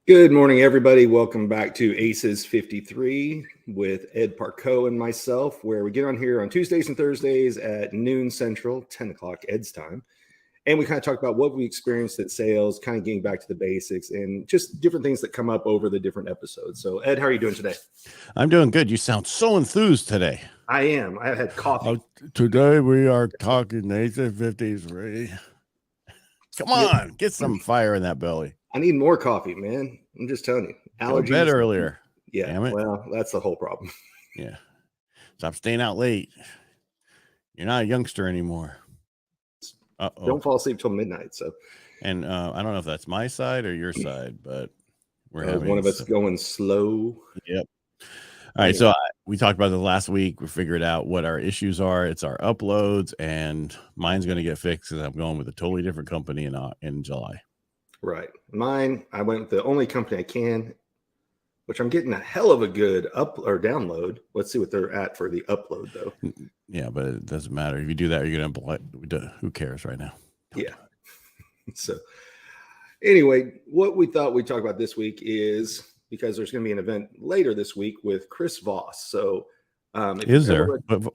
Good morning, everybody. Welcome back to Aces53 with Ed Parcaut and myself, where we get on here on Tuesdays and Thursdays at noon Central, 10 o'clock Ed's time. And we kind of talk about what we experienced at sales, kind of getting back to the basics and just different things that come up over the different episodes. So, Ed, how are you doing today? I'm doing good. You sound so enthused today. I am. I had coffee. Today we are talking Aces53. Come on, get some fire in that belly. I need more coffee, man. I'm just telling you. Go to bed earlier. Yeah. Damn it. Well, that's the whole problem. Yeah. Stop staying out late. You're not a youngster anymore. Don't fall asleep till midnight. So, and I don't know if that's my side or your side, but we're having one of us going slow. Yep. All right. So we talked about this last week. We figured out what our issues are. It's our uploads, and mine's going to get fixed because I'm going with a totally different company in July. Right. Mine, I went with the only company I can, which I'm getting a hell of a good up or download. Let's see what they're at for the upload, though. Yeah, but it doesn't matter. If you do that, you're going to, who cares right now? Yeah. So anyway, what we thought we'd talk about this week is because there's going to be an event later this week with Chris Voss. So is there?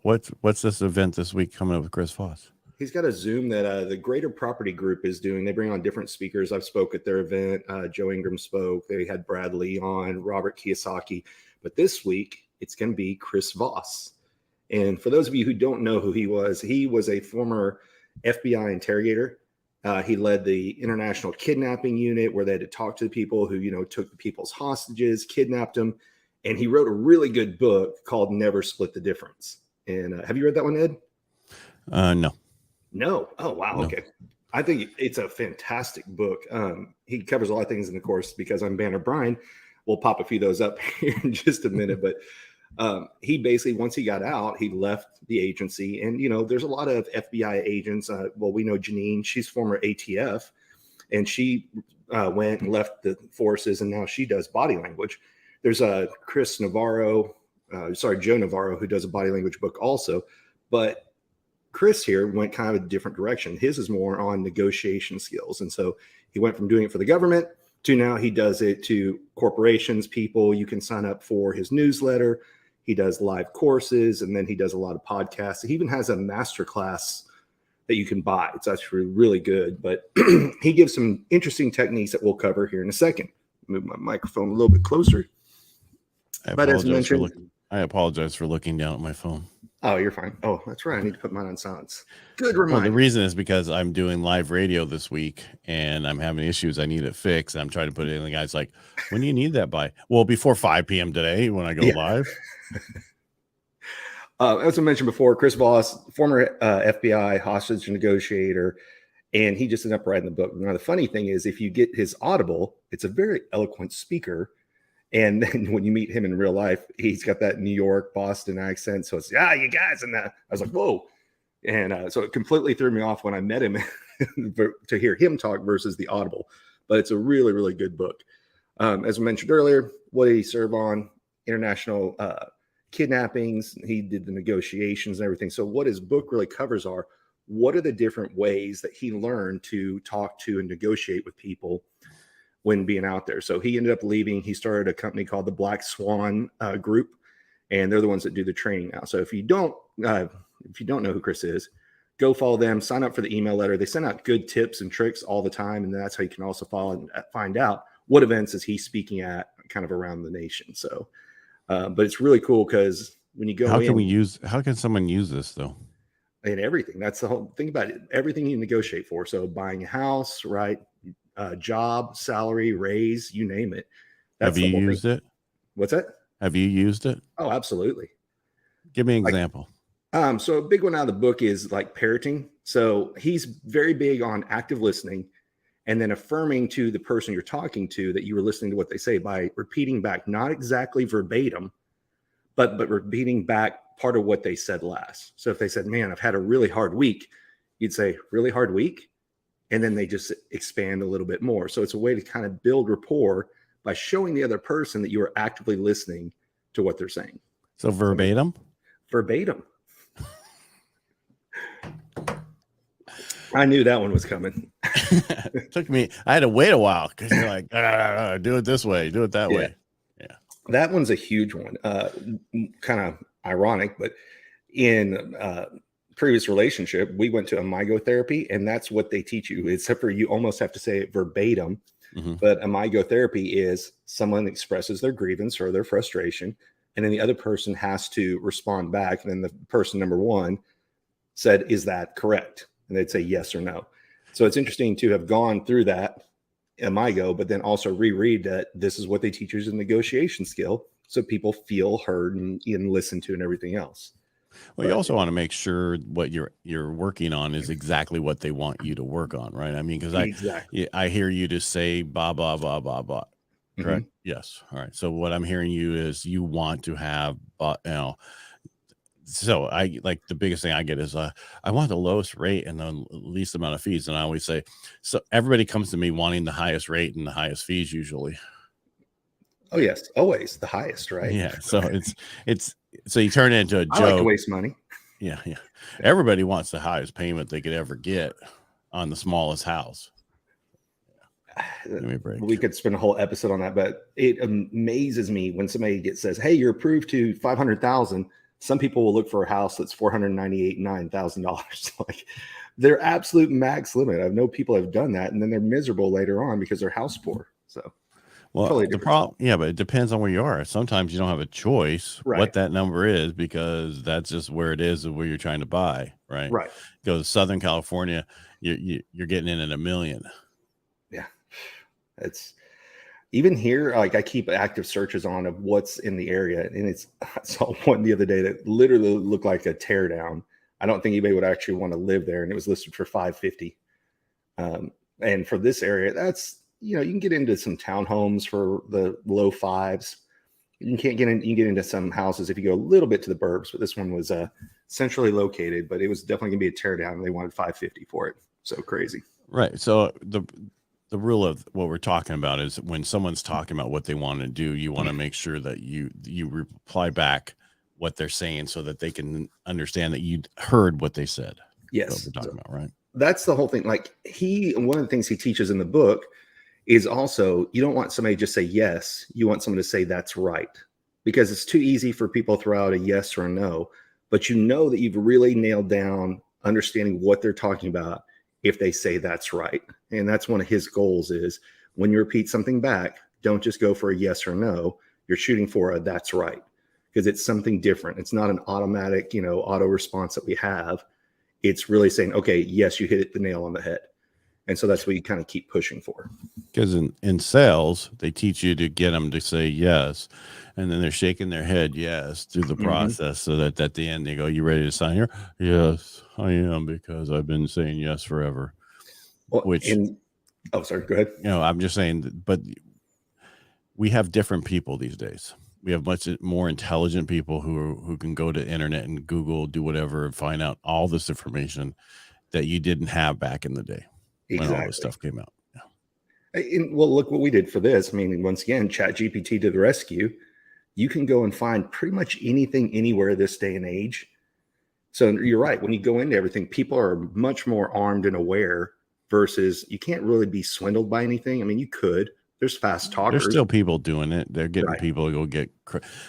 What's this event this week coming up with Chris Voss? He's got a Zoom that the Greater Property Group is doing. They bring on different speakers. I've spoke at their event. Joe Ingram spoke. They had Brad Lee on, Robert Kiyosaki. But this week, it's going to be Chris Voss. And for those of you who don't know who he was a former FBI interrogator. He led the international kidnapping unit where they had to talk to the people who, took the people's hostages, kidnapped them. And he wrote a really good book called Never Split the Difference. And have you read that one, Ed? No. No. Oh, wow. No. Okay. I think it's a fantastic book. He covers a lot of things in the course because I'm Banner Brian. We'll pop a few of those up here in just a minute. But he basically, once he got out, he left the agency. And, there's a lot of FBI agents. We know Janine, she's former ATF. And she went and left the forces. And now she does body language. There's Joe Navarro, who does a body language book also. But Chris here went kind of a different direction. His is more on negotiation skills. And so he went from doing it for the government to now he does it to corporations, people. You can sign up for his newsletter. He does live courses, and then he does a lot of podcasts. He even has a masterclass that you can buy. It's actually really good, but he gives some interesting techniques that we'll cover here in a second. Move my microphone a little bit closer. But as mentioned, I apologize for looking down at my phone. Oh, you're fine. Oh, that's right. I need to put mine on silence. Good reminder. Well, the reason is because I'm doing live radio this week and I'm having issues. I need it fixed. I'm trying to put it in. The guy's like, when do you need that by? Well, before 5 p.m. today when I go live. As I mentioned before, Chris Voss, former FBI hostage negotiator, and he just ended up writing the book. Now, the funny thing is, if you get his Audible, it's a very eloquent speaker. And then when you meet him in real life, he's got that New York, Boston accent. So it's, you guys. And I was like, whoa. And so it completely threw me off when I met him to hear him talk versus the Audible. But it's a really, really good book. As I mentioned earlier, what did he serve on? International kidnappings. He did the negotiations and everything. So what his book really covers are, what are the different ways that he learned to talk to and negotiate with people when being out there. So he ended up leaving. He started a company called the Black Swan Group, and they're the ones that do the training now. So if you don't know who Chris is, go follow them, sign up for the email letter. They send out good tips and tricks all the time. And that's how you can also follow and find out what events is he speaking at kind of around the nation. So, but it's really cool because when you go how can someone use this though? And everything. That's the whole thing about it. Everything you negotiate for. So buying a house, right? Job, salary, raise, you name it. Have you used it? What's that? Have you used it? Oh, absolutely. Give me an example. So a big one out of the book is like parroting. So he's very big on active listening and then affirming to the person you're talking to that you were listening to what they say by repeating back, not exactly verbatim, but repeating back part of what they said last. So if they said, man, I've had a really hard week, you'd say, really hard week? And then they just expand a little bit more. So it's a way to kind of build rapport by showing the other person that you are actively listening to what they're saying. So verbatim? Verbatim. I knew that one was coming. Took me, I had to wait a while because you're like, do it this way, do it that way. Yeah. That one's a huge one. Kind of ironic, but in previous relationship, we went to amigo therapy, and that's what they teach you, except for you almost have to say it verbatim. But amigo therapy is someone expresses their grievance or their frustration, and then the other person has to respond back. And then the person number one said, is that correct? And they'd say yes or no. So it's interesting to have gone through that amigo, but then also reread that this is what they teach you as a negotiation skill, so people feel heard and listened to and everything else. Well, you also want to make sure what you're working on is exactly what they want you to work on, right? I mean, because I hear you just say blah blah blah blah blah. Correct? Yes. All right. So what I'm hearing you is you want to have, so I like the biggest thing I get is I want the lowest rate and the least amount of fees, and I always say, so everybody comes to me wanting the highest rate and the highest fees usually. Oh yes, always the highest, right? Yeah. So it's so you turn it into a joke. I like to waste money. Yeah. Everybody wants the highest payment they could ever get on the smallest house. Give me a break. We could spend a whole episode on that, but it amazes me when somebody says, "Hey, you're approved to $500,000." Some people will look for a house that's $499,000. Like their absolute max limit. I know people have done that, and then they're miserable later on because they're house poor. So. Well, totally the problem, but it depends on where you are. Sometimes you don't have a choice what that number is because that's just where it is and where you're trying to buy, right? Right. Go to Southern California, you're getting in at $1 million. Yeah, it's even here. Like I keep active searches on of what's in the area, and I saw one the other day that literally looked like a teardown. I don't think anybody would actually want to live there, and it was listed for $550. And for this area, that's. You can get into some townhomes for the low fives. You can get into some houses if you go a little bit to the burbs, but this one was centrally located, but it was definitely gonna be a tear down. And they wanted $550 for it. So crazy. Right. So the rule of what we're talking about is when someone's talking about what they want to do, you want to make sure that you reply back what they're saying so that they can understand that you heard what they said. Yes. That's what we're talking about, right? That's the whole thing. Like one of the things he teaches in the book is also, you don't want somebody to just say yes. You want someone to say that's right, because it's too easy for people to throw out a yes or a no, but you know that you've really nailed down understanding what they're talking about if they say that's right. And that's one of his goals is when you repeat something back, don't just go for a yes or no. You're shooting for a that's right, because it's something different. It's not an automatic, auto response that we have. It's really saying, okay, yes, you hit the nail on the head. And so that's what you kind of keep pushing for. Because in sales, they teach you to get them to say yes. And then they're shaking their head yes through the process so that at the end they go, you ready to sign here? Yes, I am, because I've been saying yes forever. Well, sorry, go ahead. I'm just saying, but we have different people these days. We have much more intelligent people who can go to the internet and Google, do whatever, and find out all this information that you didn't have back in the day. When all this stuff came out. Well, look what we did for this. I mean, once again, ChatGPT to the rescue. You can go and find pretty much anything, anywhere this day and age. So you're right. When you go into everything, people are much more armed and aware versus you can't really be swindled by anything. I mean, you could. There's fast talkers. There's still people doing it. They're getting people to go get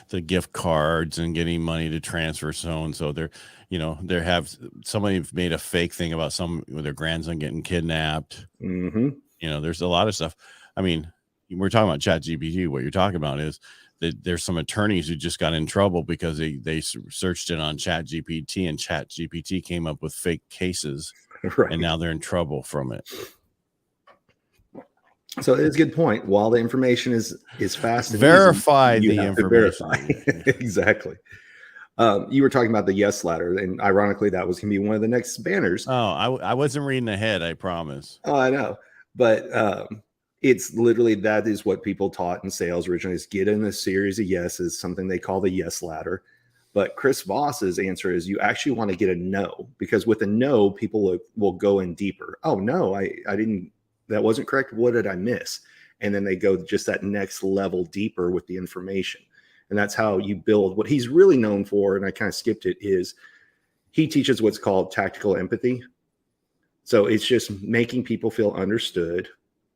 the gift cards and getting money to transfer so they're, somebody made a fake thing about with their grandson getting kidnapped. There's a lot of stuff. I mean, we're talking about ChatGPT. What you're talking about is that there's some attorneys who just got in trouble because they searched it on ChatGPT, and ChatGPT came up with fake cases, and now they're in trouble from it. So it's a good point. While the information is fast, and verify the information. Exactly. You were talking about the yes ladder, and ironically, that was going to be one of the next banners. Oh, I wasn't reading ahead. I promise. Oh, I know, but it's literally that is what people taught in sales originally: is get in a series of yeses, something they call the yes ladder. But Chris Voss's answer is you actually want to get a no, because with a no, people will go in deeper. Oh no, I didn't. That wasn't correct. What did I miss? And then they go just that next level deeper with the information. And that's how you build. What he's really known for, and I kind of skipped it, is he teaches what's called tactical empathy. So it's just making people feel understood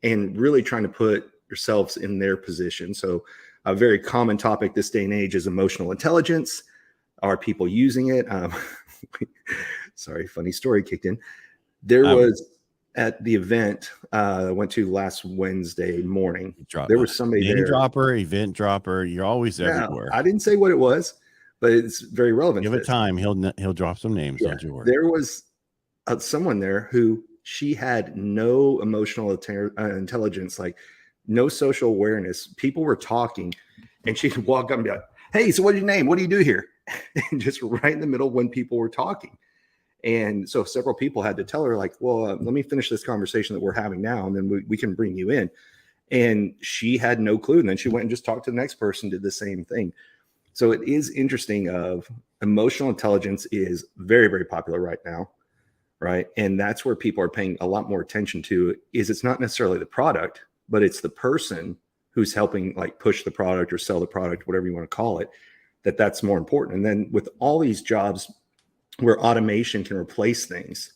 and really trying to put yourselves in their position. So a very common topic this day and age is emotional intelligence. Are people using it? Sorry, funny story kicked in. There was at the event I went to last Wednesday morning. There was somebody name there. Event dropper. You're always everywhere. I didn't say what it was, but it's very relevant. Give it time. He'll drop some names. Don't you worry. There was someone there who she had no emotional intelligence, like no social awareness. People were talking, and she'd walk up and be like, "Hey, so what's your name? What do you do here?" And just right in the middle when people were talking. And so several people had to tell her, like, well, let me finish this conversation that we're having now, and then we can bring you in. And she had no clue. And then she went and just talked to the next person, did the same thing. So it is interesting of emotional intelligence is very, very popular right now. Right. And that's where people are paying a lot more attention to is it's not necessarily the product, but it's the person who's helping like push the product or sell the product, whatever you want to call it, that's more important. And then with all these jobs where automation can replace things,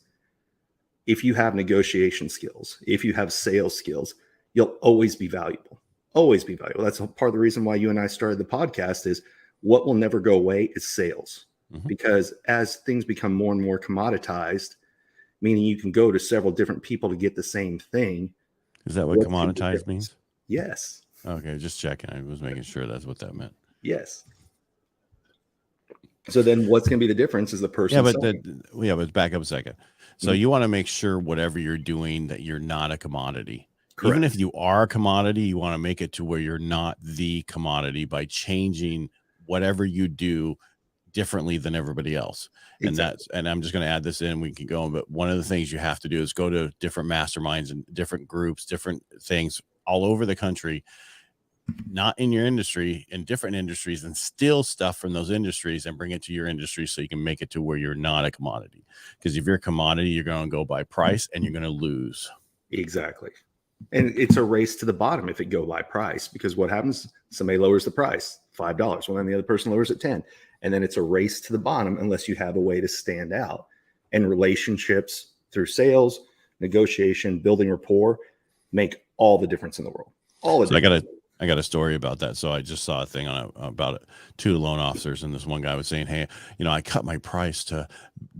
if you have negotiation skills, if you have sales skills, you'll always be valuable. Always be valuable. That's part of the reason why you and I started the podcast is what will never go away is sales. Mm-hmm. Because as things become more and more commoditized, meaning you can go to several different people to get the same thing. Is that what commoditized means? Yes. Okay, just checking. I was making sure that's what that meant. Yes. So then what's going to be the difference is the person. But back up a second. So you want to make sure whatever you're doing that you're not a commodity. Correct. Even if you are a commodity, you want to make it to where you're not the commodity by changing whatever you do differently than everybody else. Exactly. And I'm just going to add this in, we can go on, but one of the things you have to do is go to different masterminds and different groups, different things all over the country, not in your industry, in different industries, and steal stuff from those industries and bring it to your industry so you can make it to where you're not a commodity. Because if you're a commodity, you're going to go by price and you're going to lose. Exactly. And it's a race to the bottom if it go by price, because what happens? Somebody lowers the price $5. Well, then the other person lowers it 10. And then it's a race to the bottom unless you have a way to stand out. And relationships through sales, negotiation, building rapport make all the difference in the world. I got a story about that. So I just saw a thing about 2 loan officers, and this one guy was saying, "Hey, I cut my price to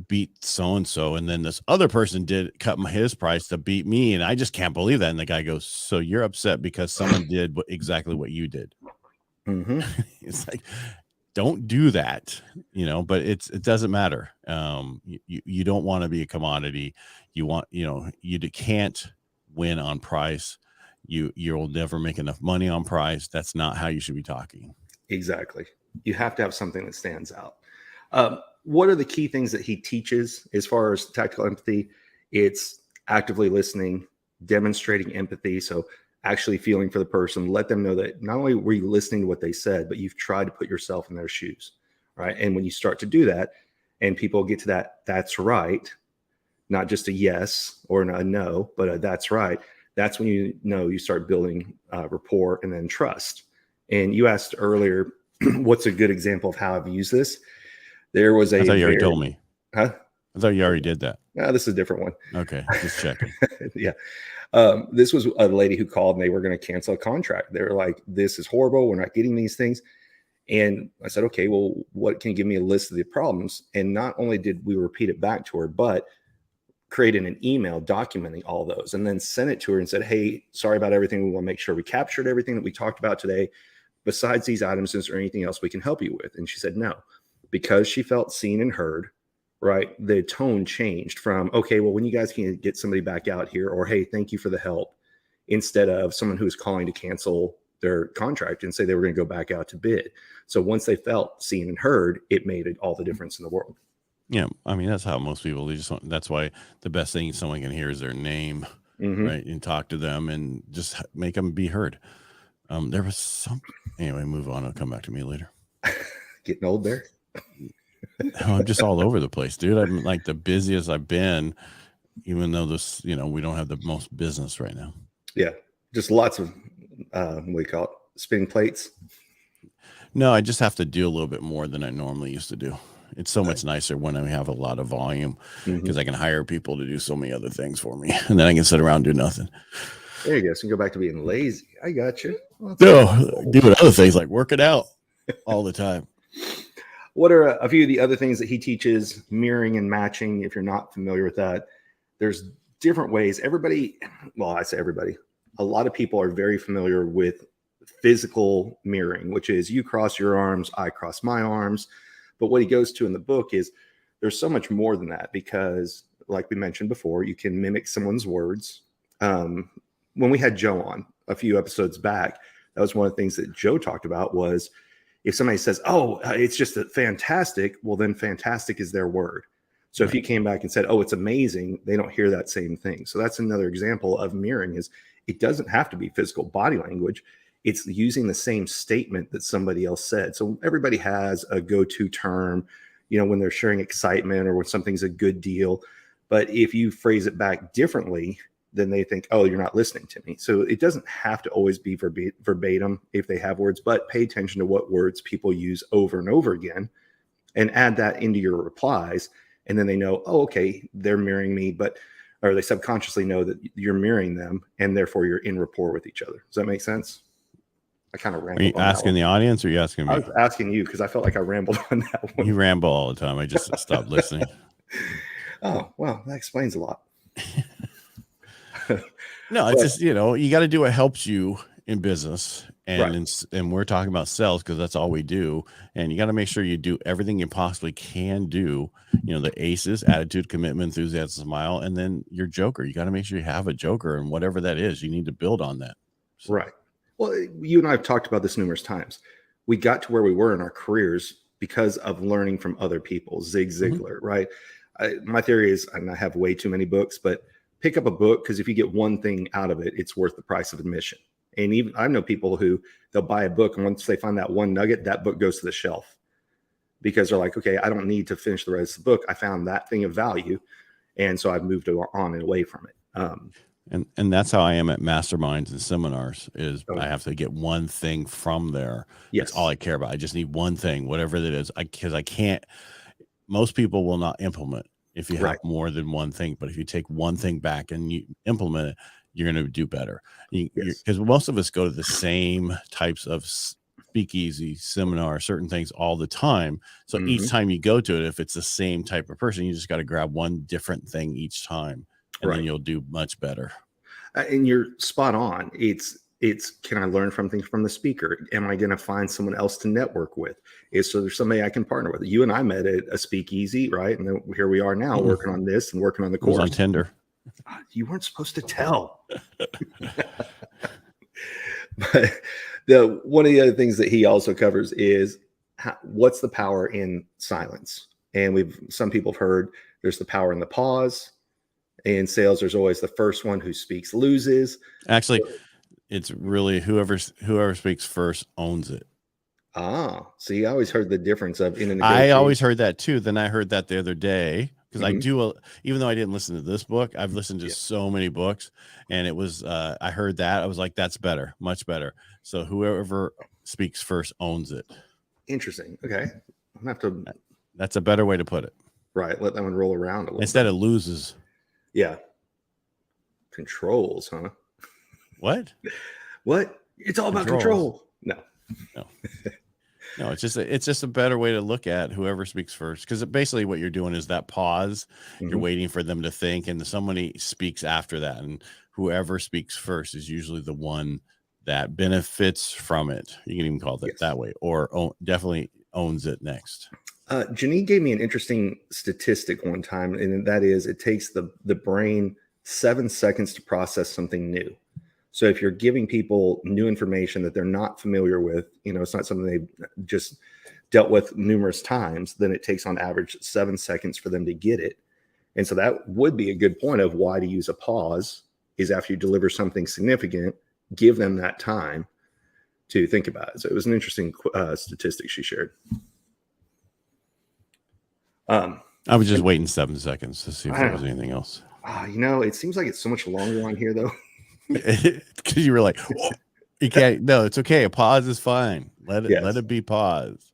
beat so-and-so. And then this other person did cut his price to beat me. And I just can't believe that." And the guy goes, "So you're upset because someone did exactly what you did." Mm-hmm. It's like, don't do that, but it doesn't matter. You don't want to be a commodity. You want, you can't win on price. You'll never make enough money on price. That's not how you should be talking. Exactly. You have to have something that stands out. What are the key things that he teaches as far as tactical empathy? It's actively listening, demonstrating empathy. So actually feeling for the person, let them know that not only were you listening to what they said, but you've tried to put yourself in their shoes, right? And when you start to do that and people get to that's right, not just a yes or a no, but a that's right, that's when you start building rapport and then trust. And you asked earlier, what's a good example of how I've used this? There was I thought you already told me. Huh? I thought you already did that. No, this is a different one. Okay, just checking. Yeah. This was a lady who called and they were going to cancel a contract. They were like, "This is horrible. We're not getting these things." And I said, "Okay, well, what can you give me a list of the problems?" And not only did we repeat it back to her, but created an email documenting all those and then sent it to her and said, "Hey, sorry about everything. We want to make sure we captured everything that we talked about today. Besides these items, is there anything else we can help you with?" And she said, "No," because she felt seen and heard. Right. The tone changed from, "Okay, well, when you guys can get somebody back out here," or "Hey, thank you for the help," instead of someone who was calling to cancel their contract and say they were going to go back out to bid. So once they felt seen and heard, it made all the difference in the world. Yeah. I mean, that's how most people, that's why the best thing someone can hear is their name, right? And talk to them and just make them be heard. There was anyway, move on. It'll come back to me later. Getting old there. I'm just all over the place, dude. I'm like the busiest I've been, even though this, we don't have the most business right now. Yeah. Just lots of, what do you call it? Spinning plates. No, I just have to do a little bit more than I normally used to do. It's so much nicer when I have a lot of volume because I can hire people to do so many other things for me, and then I can sit around and do nothing. There you go. So you go back to being lazy. I got you. No, doing other things like working out all the time. What are a few of the other things that he teaches? Mirroring and matching. If you're not familiar with that, there's different ways. Everybody, well, I say everybody, a lot of people are very familiar with physical mirroring, which is you cross your arms, I cross my arms. But what he goes to in the book is there's so much more than that, because like we mentioned before, you can mimic someone's words. When we had Joe on a few episodes back, that was one of the things that Joe talked about was if somebody says, oh, it's just fantastic, well, then fantastic is their word. So if you came back and said, oh, it's amazing, they don't hear that same thing. So that's another example of mirroring is it doesn't have to be physical body language. It's using the same statement that somebody else said. So everybody has a go-to term, when they're sharing excitement or when something's a good deal. But if you phrase it back differently, then they think, oh, you're not listening to me. So it doesn't have to always be verbatim if they have words, but pay attention to what words people use over and over again and add that into your replies. And then they know, oh, okay, they're mirroring me, or they subconsciously know that you're mirroring them and therefore you're in rapport with each other. Does that make sense? I kind of rambled. Are you asking the audience or are you asking me? I was asking you because I felt like I rambled on that one. You ramble all the time. I just stopped listening. Oh, well, that explains a lot. No, it's just, you got to do what helps you in business. And we're talking about sales because that's all we do. And you got to make sure you do everything you possibly can do. The ACEs, attitude, commitment, enthusiasm, smile, and then your joker. You got to make sure you have a joker, and whatever that is, you need to build on that. So. Right. Well, you and I have talked about this numerous times. We got to where we were in our careers because of learning from other people. Zig Ziglar, right? My theory is, and I have way too many books, but pick up a book because if you get one thing out of it, it's worth the price of admission. And even I know people who they'll buy a book, and once they find that one nugget, that book goes to the shelf because they're like, okay, I don't need to finish the rest of the book. I found that thing of value, and so I've moved on and away from it. And that's how I am at masterminds and seminars is I have to get one thing from there. Yes. That's all I care about. I just need one thing, whatever that is. Because I can't, most people will not implement if you have more than one thing. But if you take one thing back and you implement it, you're going to do better. Because most of us go to the same types of speakeasy seminar, certain things all the time. So each time you go to it, if it's the same type of person, you just got to grab one different thing each time. And then you'll do much better. And you're spot on. It's can I learn something from the speaker? Am I going to find someone else to network with? So there's somebody I can partner with. You and I met at a speakeasy, right? And then here we are now working on this and working on the course. On Tinder. You weren't supposed to tell. But one of the other things that he also covers is what's the power in silence. And some people have heard there's the power in the pause. In sales, there's always the first one who speaks loses. Actually, it's really whoever speaks first owns it. See, I always heard the difference of in a negotiation. I always heard that too. Then I heard that the other day because I do, even though I didn't listen to this book, I've listened to so many books, and it was I heard that I was like, that's better, much better. So whoever speaks first owns it. Interesting. Okay, I'm gonna have to. That's a better way to put it. Right. Let that one roll around a little instead of loses. Yeah. Controls, huh? What? It's all about control. No. No, it's just a better way to look at whoever speaks first. Because basically what you're doing is that pause. You're waiting for them to think, and somebody speaks after that. And whoever speaks first is usually the one that benefits from it. You can even call it that way, or definitely owns it next. Janine gave me an interesting statistic one time, and that is it takes the brain 7 seconds to process something new. So if you're giving people new information that they're not familiar with, it's not something they've just dealt with numerous times, then it takes on average 7 seconds for them to get it. And so that would be a good point of why to use a pause is after you deliver something significant, give them that time to think about it. So it was an interesting statistic she shared. I was just waiting 7 seconds to see if there was anything else. It seems like it's so much longer on here though. Because you were like, oh, you can't. No, it's okay. A pause is fine. Let it be paused.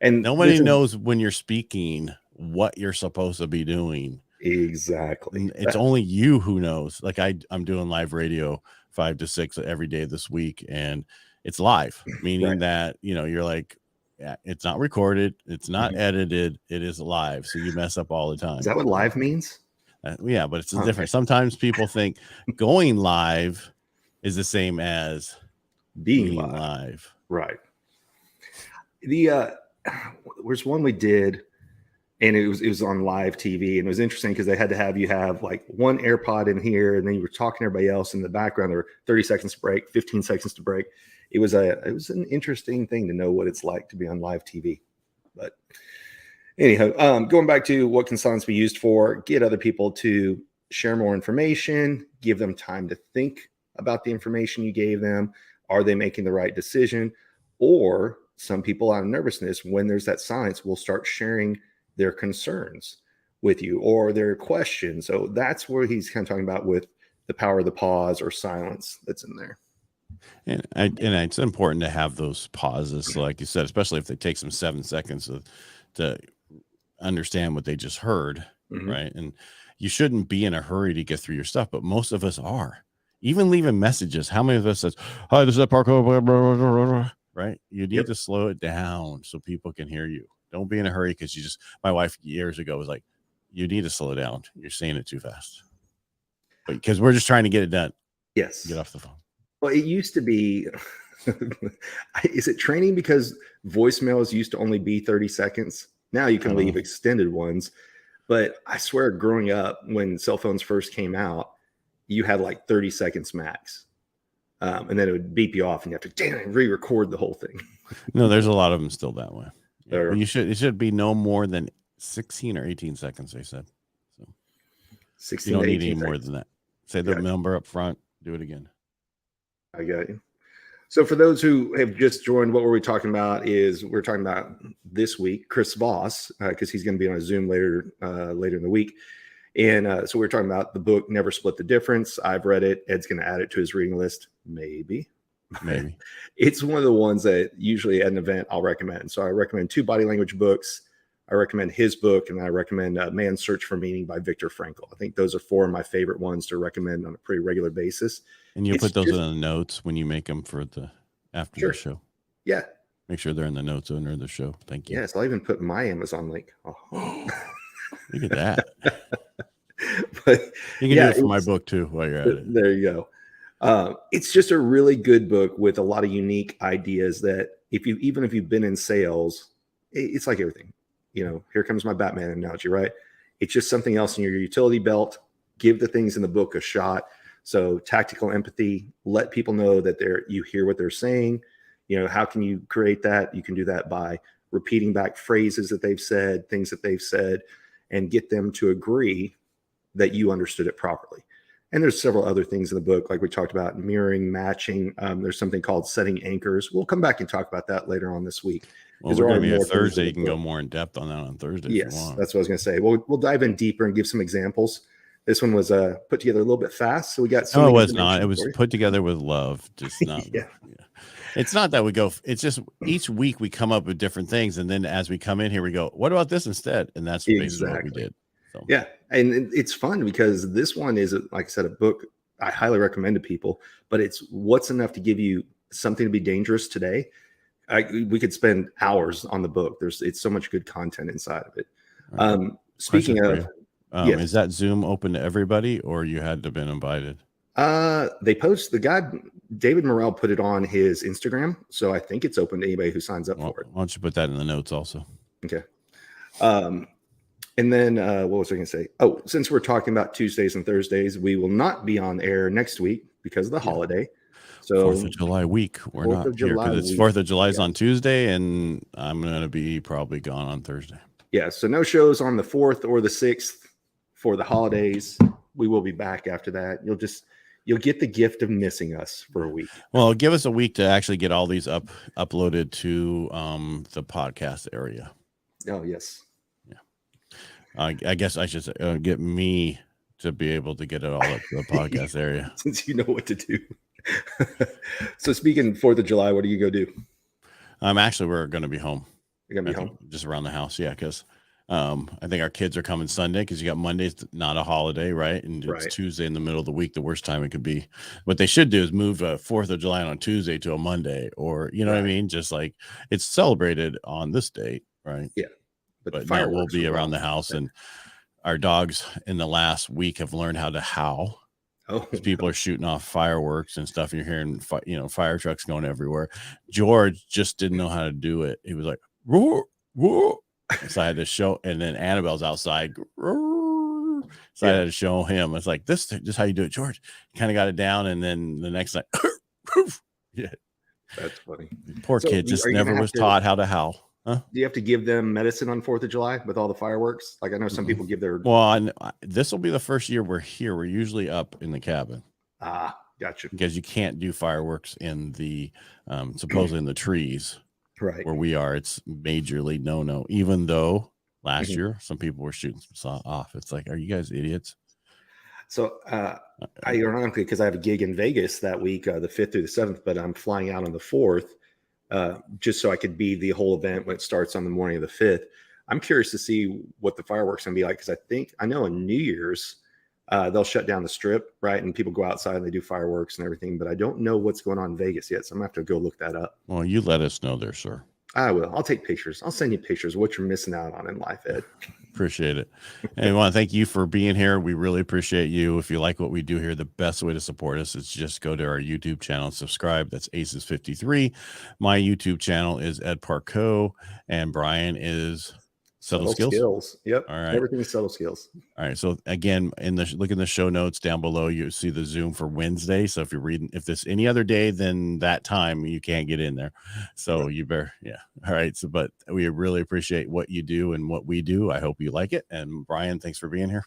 And nobody knows when you're speaking what you're supposed to be doing. Exactly. It's only you who knows. Like I'm doing live radio 5 to 6 every day this week, and it's live, meaning that, you're like, yeah, it's not recorded, it's not edited, it is live. So you mess up all the time. Is that what live means? Yeah, but it's different. Sometimes people think going live is the same as being live. Right. There's one we did, and it was on live TV, and it was interesting because they had to have you have like one AirPod in here, and then you were talking to everybody else in the background. There were 30 seconds to break, 15 seconds to break. It was an interesting thing to know what it's like to be on live TV. But anyhow, going back to what can silence be used for, get other people to share more information, give them time to think about the information you gave them. Are they making the right decision? Or some people out of nervousness, when there's that silence, will start sharing their concerns with you or their questions. So that's where he's kind of talking about with the power of the pause or silence that's in there. And it's important to have those pauses. So like you said, especially if they take some 7 seconds to understand what they just heard. Right. And you shouldn't be in a hurry to get through your stuff, but most of us are. Even leaving messages. How many of us says, "Hi, this is Parcaut," right? You need to slow it down so people can hear you. Don't be in a hurry because my wife years ago was like, you need to slow down. You're saying it too fast. Because we're just trying to get it done. Yes. Get off the phone. Well, it used to be, is it training because voicemails used to only be 30 seconds? Now you can leave extended ones. But I swear growing up when cell phones first came out, you had like 30 seconds max. And then it would beep you off and you have to re-record the whole thing. No, there's a lot of them still that way. Yeah, it should be no more than 16 or 18 seconds, they said. So 16 you don't need any more than that. Say the number up front, do it again. I got you. So for those who have just joined, what were we talking about is we're talking about this week, Chris Voss, because he's going to be on a Zoom later in the week. And so we're talking about the book, Never Split the Difference. I've read it. Ed's going to add it to his reading list. Maybe. It's one of the ones that usually at an event I'll recommend. So I recommend 2 body language books. I recommend his book, and I recommend Man's Search for Meaning by Viktor Frankl. I think those are 4 of my favorite ones to recommend on a pretty regular basis. And you put those in the notes when you make them for after the show. Yeah. Make sure they're in the notes under the show. Thank you. Yes, I'll even put my Amazon link. Oh. Look at that. But you can do it for my book too while you're at it. There you go. It's just a really good book with a lot of unique ideas that even if you've been in sales, it's like everything. Here comes my Batman analogy, right? It's just something else in your utility belt. Give the things in the book a shot. So tactical empathy, let people know that you hear what they're saying. How can you create that? You can do that by repeating back phrases that they've said, things that they've said, and get them to agree that you understood it properly. And there's several other things in the book, like we talked about, mirroring, matching. There's something called setting anchors. We'll come back and talk about that later on this week. Well, we're going to be a Thursday. You can go more in depth on that on Thursday. Yes, that's what I was going to say. We'll dive in deeper and give some examples. This one was put together a little bit fast, so we got. No, it was not. It was put together with love. Just not. Yeah. It's not that we go. It's just each week we come up with different things, and then as we come in here, we go, "What about this instead?" And that's basically what we did. So. Yeah, and it's fun because this one is, like I said, a book I highly recommend to people. But it's what's enough to give you something to be dangerous today. We could spend hours on the book. It's so much good content inside of it. Right. Speaking of. Yes. Is that Zoom open to everybody, or you had to have been invited? They post the guy, David Morrell, put it on his Instagram, so I think it's open to anybody who signs up for it. Why don't you put that in the notes also? Okay. And then what was I going to say? Oh, since we're talking about Tuesdays and Thursdays, we will not be on air next week because of the holiday. So 4th of July week, we're not here because it's 4th of July is on Tuesday, and I'm going to be probably gone on Thursday. Yeah, so no shows on the 4th or the 6th. For the holidays. We will be back after that. You'll get the gift of missing us for a week. Well, give us a week to actually get all these uploaded to the podcast area. Oh, yes. Yeah. I guess I should get me to be able to get it all up to the podcast area. Since you know what to do. So speaking 4th of July, what do you go do? Actually, we're going to be home. You're gonna be home just around the house. Yeah, because I think our kids are coming Sunday because you got Monday's not a holiday, right? And it's Tuesday in the middle of the week, the worst time it could be. What they should do is move 4th of July on Tuesday to a Monday, or you know what I mean? Just like it's celebrated on this date, right? Yeah, but no, we'll be around the house, and our dogs in the last week have learned how to howl. Because people are shooting off fireworks and stuff, and you're hearing fire trucks going everywhere. George just didn't know how to do it. He was like, roar, roar. So I had to show, and then Annabelle's outside. Roar. So I had to show him. It's like this is how you do it, George. Kind of got it down, and then the next night, yeah, that's funny. Poor kid just never was taught how to howl. Huh? Do you have to give them medicine on 4th of July with all the fireworks? Like I know some people give their. Well, this will be the first year we're here. We're usually up in the cabin. Ah, gotcha. Because you can't do fireworks in the supposedly in the trees, right? Where we are, it's majorly no. Even though last year some people were shooting some off. It's like, are you guys idiots? So ironically, because I have a gig in Vegas that week, the 5th through the 7th, but I'm flying out on the 4th. Just so I could be the whole event when it starts on the morning of the 5th. I'm curious to see what the fireworks are going to be like, because I know on New Year's, they'll shut down the strip, right? And people go outside and they do fireworks and everything, but I don't know what's going on in Vegas yet. So I'm going to have to go look that up. Well, you let us know there, sir. I will. I'll take pictures. I'll send you pictures of what you're missing out on in life, Ed. Appreciate it. And I want to thank you for being here. We really appreciate you. If you like what we do here, the best way to support us is just go to our YouTube channel and subscribe. That's Aces53. My YouTube channel is Ed Parcaut, and Brian is Subtle Skills. Yep. All right. Everything's Subtle Skills. All right. So again, look in the show notes down below. You see the Zoom for Wednesday. So if you're reading, if this any other day than that time, you can't get in there. So you better, yeah. All right. So, but we really appreciate what you do and what we do. I hope you like it. And Brian, thanks for being here.